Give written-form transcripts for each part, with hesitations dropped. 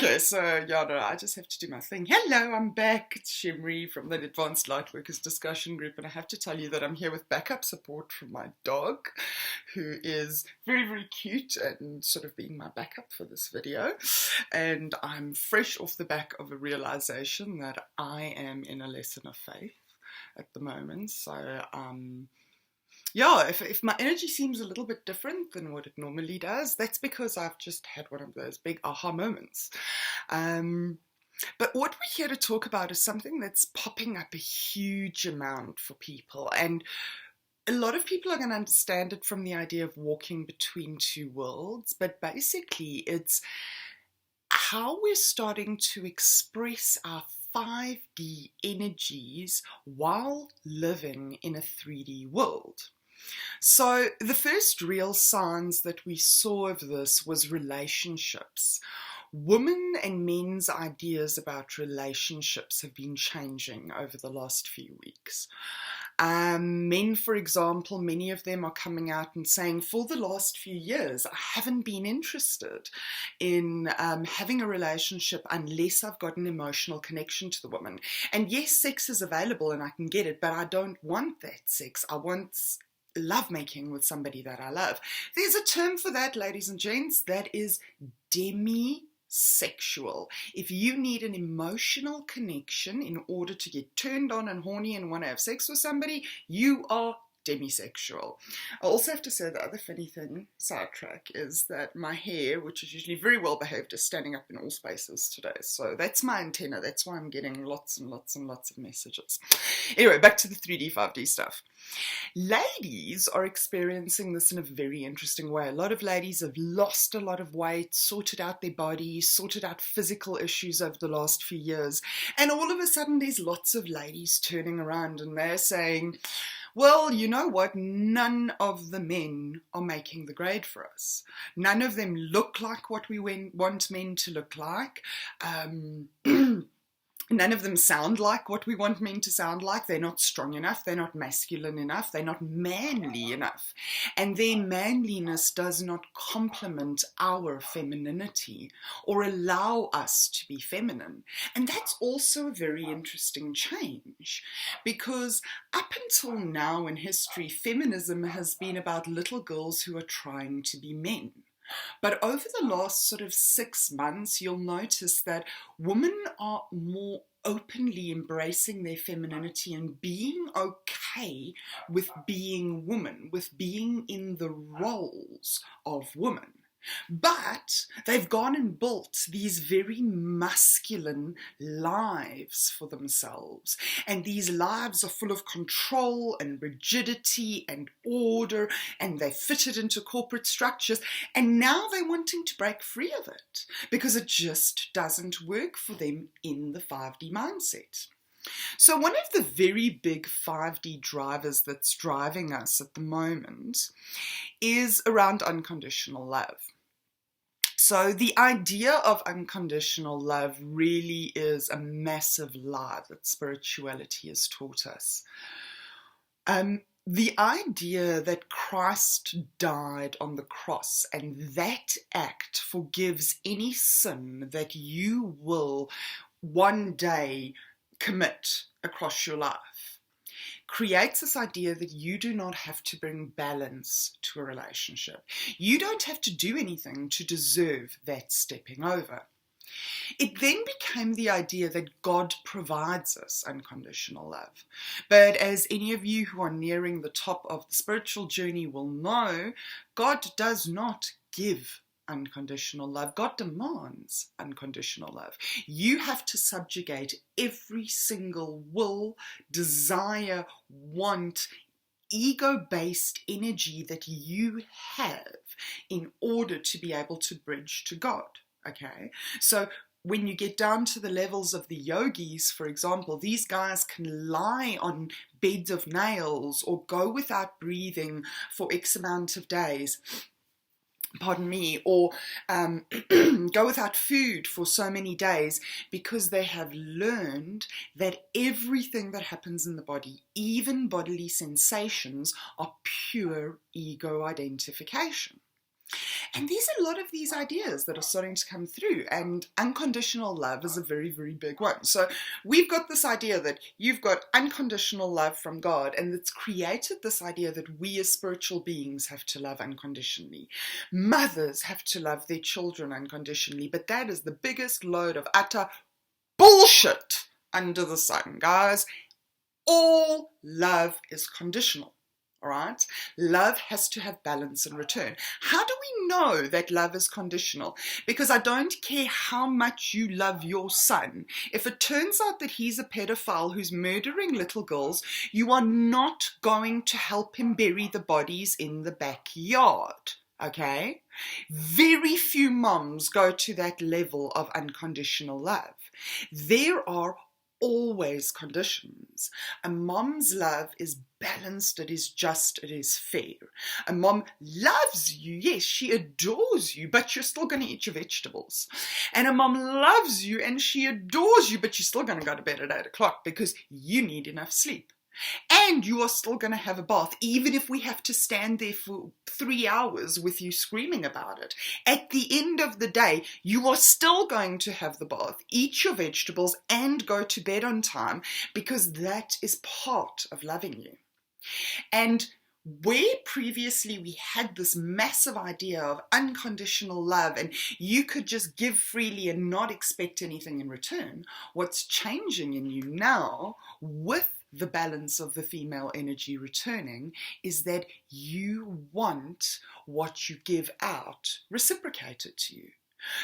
Okay, so yeah, no, I just have to do my thing. Hello, I'm back. It's Shimri from the Advanced Lightworkers discussion group, and I have to tell you that I'm here with backup support from my dog, who is very, very cute and sort of being my backup for this video. And I'm fresh off the back of a realization that I am in a lesson of faith at the moment. So, yeah, if my energy seems a little bit different than what it normally does, that's because I've just had one of those big aha moments. But what we're here to talk about is something that's popping up a huge amount for people. And a lot of people are going to understand it from the idea of walking between two worlds. But basically, it's how we're starting to express our 5D energies while living in a 3D world. So the first real signs that we saw of this was relationships. Women and men's ideas about relationships have been changing over the last few weeks. Men, for example, many of them are coming out and saying, for the last few years, I haven't been interested in having a relationship unless I've got an emotional connection to the woman. And yes, sex is available and I can get it, but I don't want that sex. I want lovemaking with somebody that I love. There's a term for that, ladies and gents. That is demisexual. If you need an emotional connection in order to get turned on and horny and want to have sex with somebody, you are demisexual. I also have to say the other funny thing, sidetrack, is that my hair, which is usually very well behaved, is standing up in all spaces today. So that's my antenna. That's why I'm getting lots and lots and lots of messages. Anyway, back to the 3D, 5D stuff. Ladies are experiencing this in a very interesting way. A lot of ladies have lost a lot of weight, sorted out their bodies, sorted out physical issues over the last few years. And all of a sudden, there's lots of ladies turning around and they're saying, well, you know what? None of the men are making the grade for us. None of them look like what we want men to look like. None of them sound like what we want men to sound like. They're not strong enough. They're not masculine enough. They're not manly enough. And their manliness does not complement our femininity or allow us to be feminine. And that's also a very interesting change, because up until now in history, feminism has been about little girls who are trying to be men. But over the last sort of 6 months, you'll notice that women are more openly embracing their femininity and being okay with being women, with being in the roles of women. But they've gone and built these very masculine lives for themselves. And these lives are full of control and rigidity and order, and they're fitted into corporate structures. And now they're wanting to break free of it because it just doesn't work for them in the 5D mindset. So one of the very big 5D drivers that's driving us at the moment is around unconditional love. So the idea of unconditional love really is a massive lie that spirituality has taught us. The idea that Christ died on the cross and that act forgives any sin that you will one day commit across your life creates this idea that you do not have to bring balance to a relationship. You don't have to do anything to deserve that stepping over. It then became the idea that God provides us unconditional love. But as any of you who are nearing the top of the spiritual journey will know, God does not give unconditional love. God demands unconditional love. You have to subjugate every single will, desire, want, ego-based energy that you have in order to be able to bridge to God. Okay? So when you get down to the levels of the yogis, for example, these guys can lie on beds of nails or go without breathing for X amount of days. Pardon me, or go without food for so many days because they have learned that everything that happens in the body, even bodily sensations, are pure ego identification. And there's a lot of these ideas that are starting to come through, and unconditional love is a very, very big one. So we've got this idea that you've got unconditional love from God, and it's created this idea that we as spiritual beings have to love unconditionally. Mothers have to love their children unconditionally, but that is the biggest load of utter bullshit under the sun, guys. All love is conditional. All right? Love has to have balance in return. How do we know that love is conditional? Because I don't care how much you love your son. If it turns out that he's a pedophile who's murdering little girls, you are not going to help him bury the bodies in the backyard. Okay? Very few moms go to that level of unconditional love. There are always conditions. A mom's love is balanced, it is just, it is fair. A mom loves you, yes, she adores you, but you're still going to eat your vegetables. And a mom loves you and she adores you, but you're still going to go to bed at 8 o'clock because you need enough sleep. And you are still going to have a bath, even if we have to stand there for 3 hours with you screaming about it. At the end of the day, you are still going to have the bath, eat your vegetables, and go to bed on time, because that is part of loving you. And where previously we had this massive idea of unconditional love and you could just give freely and not expect anything in return, what's changing in you now with the balance of the female energy returning is that you want what you give out reciprocated to you.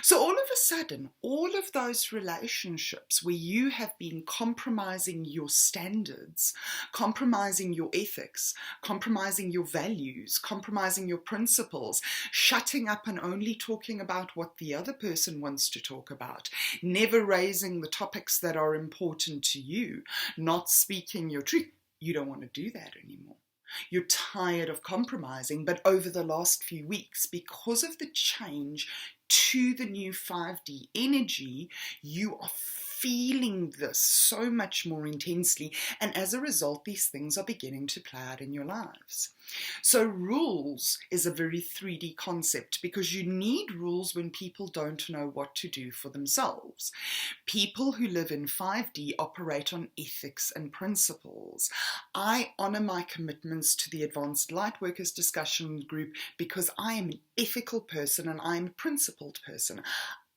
So all of a sudden, all of those relationships where you have been compromising your standards, compromising your ethics, compromising your values, compromising your principles, shutting up and only talking about what the other person wants to talk about, never raising the topics that are important to you, not speaking your truth, you don't want to do that anymore. You're tired of compromising, but over the last few weeks, because of the change to the new 5D energy, you are feeling this so much more intensely, and as a result, these things are beginning to play out in your lives. So rules is a very 3D concept because you need rules when people don't know what to do for themselves. People who live in 5D operate on ethics and principles. I honor my commitments to the Advanced Lightworkers discussion group because I am an ethical person and I'm a principled person.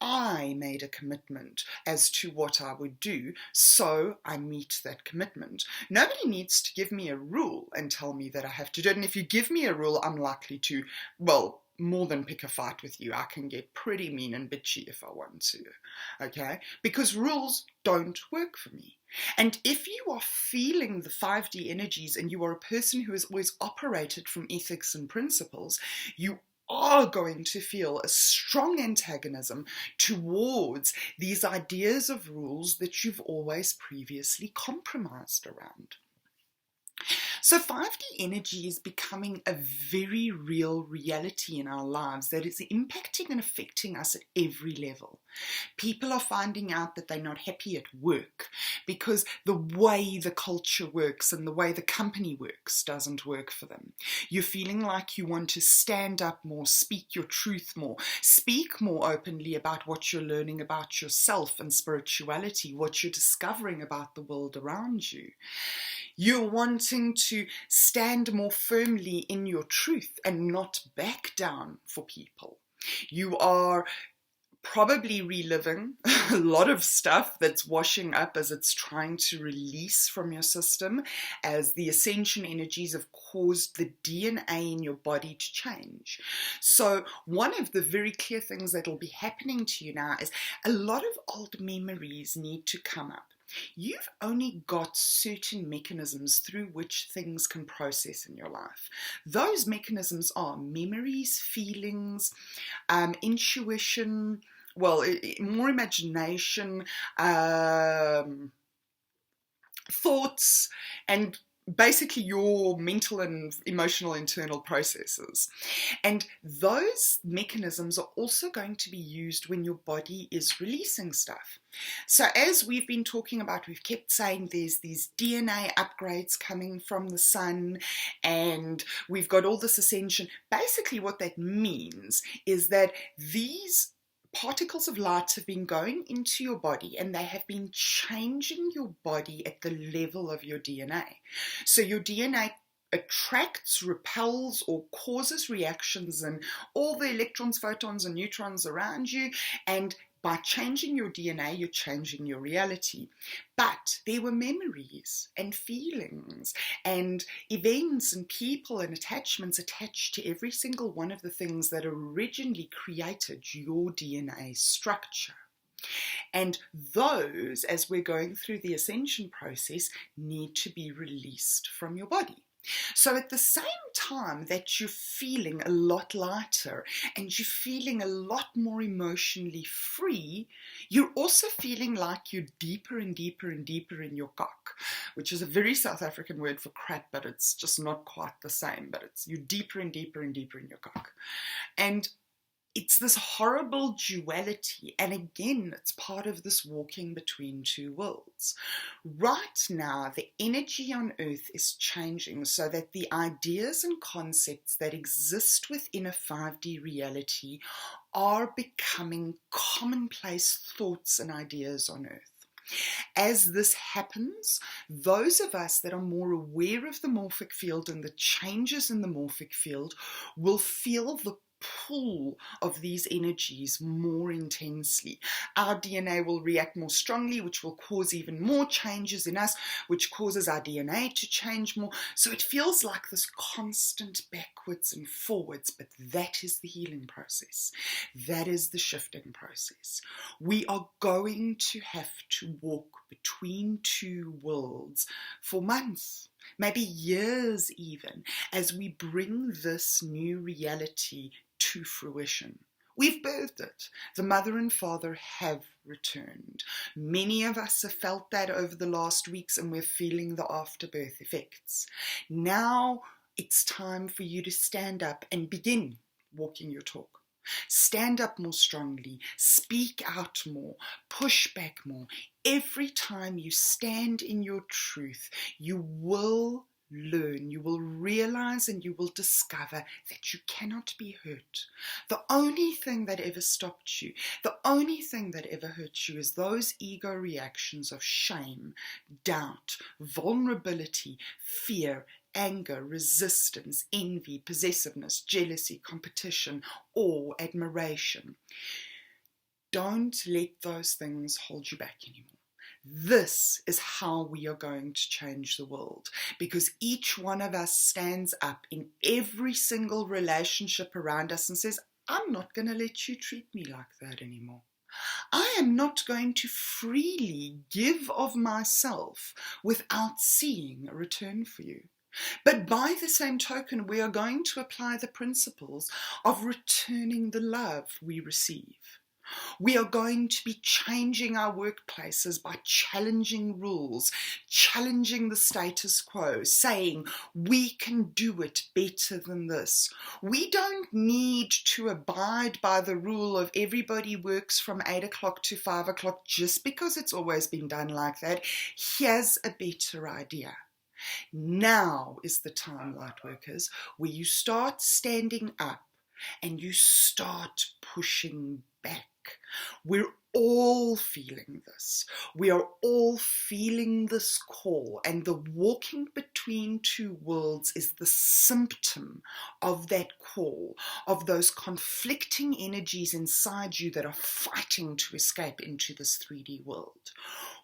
I made a commitment as to what I would do, so I meet that commitment. Nobody needs to give me a rule and tell me that I have to do it. And if you give me a rule, I'm likely to, well, more than pick a fight with you. I can get pretty mean and bitchy if I want to, okay? Because rules don't work for me. And if you are feeling the 5D energies and you are a person who has always operated from ethics and principles, you are going to feel a strong antagonism towards these ideas of rules that you've always previously compromised around. So 5D energy is becoming a very real reality in our lives that is impacting and affecting us at every level. People are finding out that they're not happy at work because the way the culture works and the way the company works doesn't work for them. You're feeling like you want to stand up more, speak your truth more, speak more openly about what you're learning about yourself and spirituality, what you're discovering about the world around you. You're wanting to stand more firmly in your truth and not back down for people. You are probably reliving a lot of stuff that's washing up as it's trying to release from your system, as the ascension energies have caused the DNA in your body to change. So one of the very clear things that will be happening to you now is a lot of old memories need to come up. You've only got certain mechanisms through which things can process in your life. Those mechanisms are memories, feelings, intuition, well, more imagination, thoughts, and basically your mental and emotional internal processes. And those mechanisms are also going to be used when your body is releasing stuff. So as we've been talking about, we've kept saying there's these DNA upgrades coming from the sun, and we've got all this ascension. Basically what that means is that these particles of light have been going into your body, and they have been changing your body at the level of your DNA. So your DNA attracts, repels, or causes reactions in all the electrons, photons, and neutrons around you, and by changing your DNA, you're changing your reality. But there were memories and feelings and events and people and attachments attached to every single one of the things that originally created your DNA structure. And those, as we're going through the ascension process, need to be released from your body. So at the same time that you're feeling a lot lighter and you're feeling a lot more emotionally free, you're also feeling like you're deeper and deeper and deeper in your cock, which is a very South African word for crap, but it's just not quite the same. But it's you're deeper and deeper and deeper in your cock. And it's this horrible duality, and again, it's part of this walking between two worlds. Right now, the energy on Earth is changing so that the ideas and concepts that exist within a 5D reality are becoming commonplace thoughts and ideas on Earth. As this happens, those of us that are more aware of the morphic field and the changes in the morphic field will feel the pull of these energies more intensely. Our DNA will react more strongly, which will cause even more changes in us, which causes our DNA to change more. So it feels like this constant backwards and forwards, but that is the healing process. That is the shifting process. We are going to have to walk between two worlds for months, maybe years even, as we bring this new reality to fruition. We've birthed it. The mother and father have returned. Many of us have felt that over the last weeks, and we're feeling the afterbirth effects. Now it's time for you to stand up and begin walking your talk. Stand up more strongly, speak out more, push back more. Every time you stand in your truth, you will learn, you will realize, and you will discover that you cannot be hurt. The only thing that ever stopped you, the only thing that ever hurt you is those ego reactions of shame, doubt, vulnerability, fear, anger, resistance, envy, possessiveness, jealousy, competition, awe, admiration. Don't let those things hold you back anymore. This is how we are going to change the world, because each one of us stands up in every single relationship around us and says, I'm not going to let you treat me like that anymore. I am not going to freely give of myself without seeing a return for you. But by the same token, we are going to apply the principles of returning the love we receive. We are going to be changing our workplaces by challenging rules, challenging the status quo, saying we can do it better than this. We don't need to abide by the rule of everybody works from 8 o'clock to 5 o'clock just because it's always been done like that. Here's a better idea. Now is the time, Lightworkers, where you start standing up and you start pushing back. We're all feeling this. We are all feeling this call, and the walking between two worlds is the symptom of that call, of those conflicting energies inside you that are fighting to escape into this 3D world.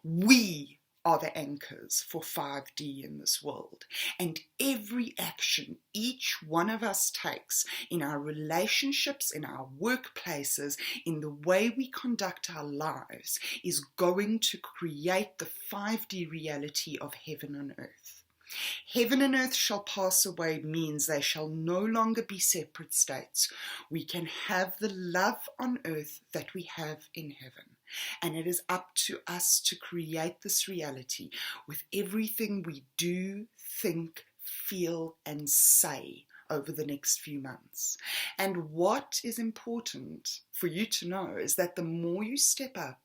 We are the anchors for 5D in this world. And every action each one of us takes in our relationships, in our workplaces, in the way we conduct our lives is going to create the 5D reality of heaven and earth. Heaven and earth shall pass away means they shall no longer be separate states. We can have the love on earth that we have in heaven. And it is up to us to create this reality with everything we do, think, feel, and say over the next few months. And what is important for you to know is that the more you step up,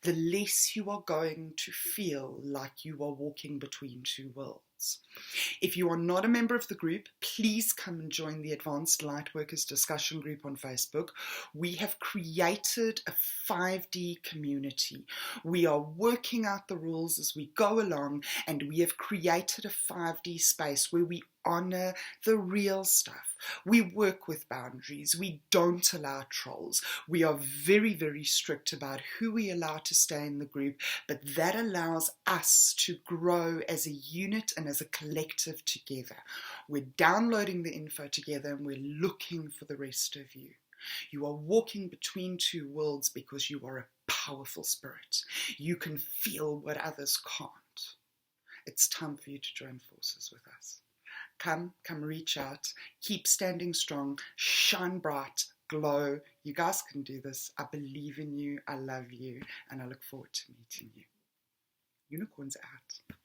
the less you are going to feel like you are walking between two worlds. If you are not a member of the group, please come and join the Advanced Lightworkers discussion group on Facebook. We have created a 5D community. We are working out the rules as we go along, and we have created a 5D space where we honor the real stuff. We work with boundaries. We don't allow trolls. We are very, very strict about who we allow to stay in the group, but that allows us to grow as a unit and as a collective together. We're downloading the info together, and we're looking for the rest of you. You are walking between two worlds because you are a powerful spirit. You can feel what others can't. It's time for you to join forces with us. Come reach out, keep standing strong, shine bright, glow. You guys can do this. I believe in you, I love you, and I look forward to meeting you. Unicorns out.